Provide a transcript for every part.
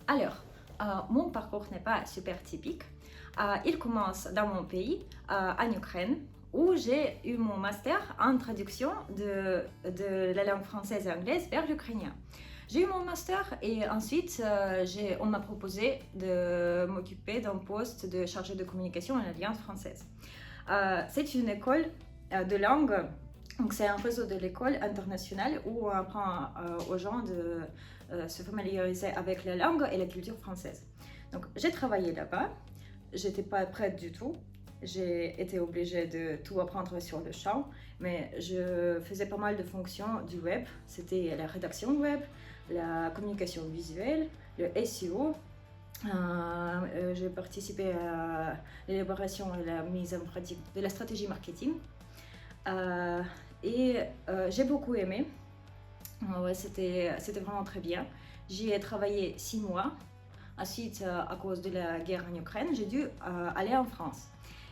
Alors, mon parcours n'est pas super typique. Il commence dans mon pays, en Ukraine, où j'ai eu mon master en traduction de la langue française et anglaise vers l'ukrainien. J'ai eu mon master et ensuite on m'a proposé de m'occuper d'un poste de chargé de communication à l'Alliance française. C'est une école de langue, donc c'est un réseau de l'école internationale où on apprend aux gens de se familiariser avec la langue et la culture française. Donc j'ai travaillé là-bas, j'étais pas prête du tout. J'ai été obligée de tout apprendre sur le champ, mais je faisais pas mal de fonctions du web. C'était la rédaction web, la communication visuelle, le SEO. J'ai participé à l'élaboration et la mise en pratique de la stratégie marketing. J'ai beaucoup aimé. Ouais, c'était vraiment très bien. J'y ai travaillé 6 mois. Ensuite, à cause de la guerre en Ukraine, j'ai dû aller en France.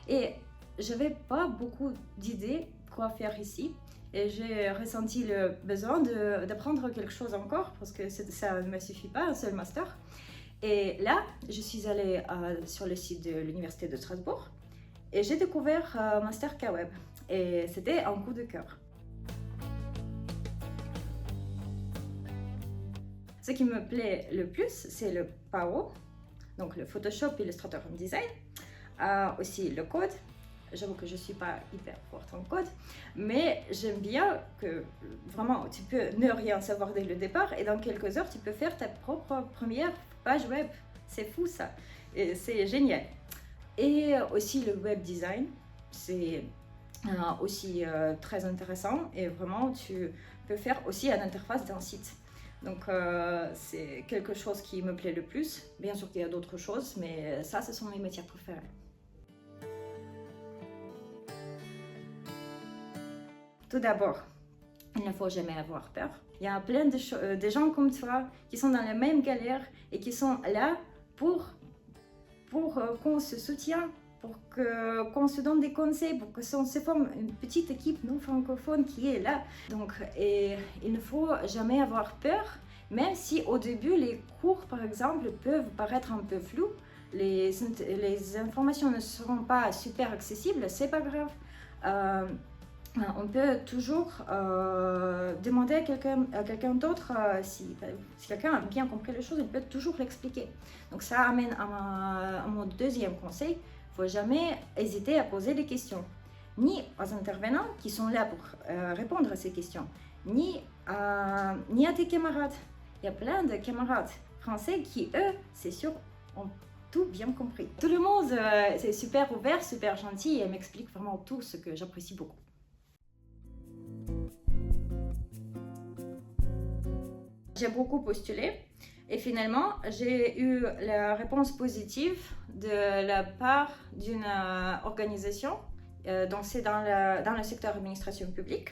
Et j'avais pas beaucoup d'idées quoi faire ici. Et j'ai ressenti le besoin d'apprendre quelque chose encore parce que ça ne me suffit pas, un seul master. Et là, je suis allée sur le site de l'Université de Strasbourg et j'ai découvert Master K-Web. Et c'était un coup de cœur. Ce qui me plaît le plus, c'est le PAO, donc le Photoshop Illustrator Design, aussi le code. J'avoue que je ne suis pas hyper forte en code, mais j'aime bien que vraiment tu peux ne rien savoir dès le départ et dans quelques heures tu peux faire ta propre première page web. C'est fou ça, et c'est génial. Et aussi le web design, c'est aussi très intéressant et vraiment tu peux faire aussi une interface d'un site. Donc c'est quelque chose qui me plaît le plus. Bien sûr qu'il y a d'autres choses, mais ça, ce sont mes matières préférées. Tout d'abord, il ne faut jamais avoir peur. Il y a plein de gens comme toi qui sont dans la même galère et qui sont là pour qu'on se soutienne, pour qu'on se donne des conseils, pour que se forme une petite équipe non francophone qui est là. Donc, et il ne faut jamais avoir peur, même si au début les cours par exemple peuvent paraître un peu flous, les informations ne seront pas super accessibles, c'est pas grave. On peut toujours demander à quelqu'un d'autre, si quelqu'un a bien compris les choses, il peut toujours l'expliquer. Donc ça amène à mon deuxième conseil, il ne faut jamais hésiter à poser des questions, ni aux intervenants qui sont là pour répondre à ces questions, ni à tes camarades. Il y a plein de camarades français qui, eux, c'est sûr, ont tout bien compris. Tout le monde c'est super ouvert, super gentil et m'explique vraiment tout, ce que j'apprécie beaucoup. J'ai beaucoup postulé et finalement j'ai eu la réponse positive de la part d'une organisation, donc c'est dans le secteur administration publique.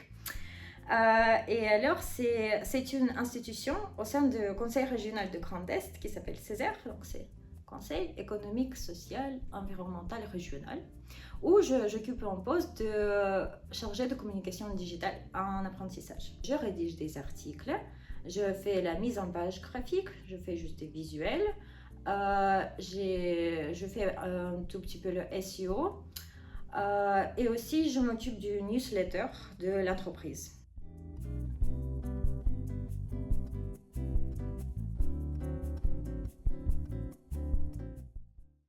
Et alors c'est une institution au sein du Conseil régional de Grand Est qui s'appelle CESER, donc c'est Conseil économique, social, environnemental régional, où j'occupe un poste de chargé de communication digitale en apprentissage. Je rédige des articles, je fais la mise en page graphique, je fais juste des visuels, je fais un tout petit peu le SEO et aussi je m'occupe du newsletter de l'entreprise.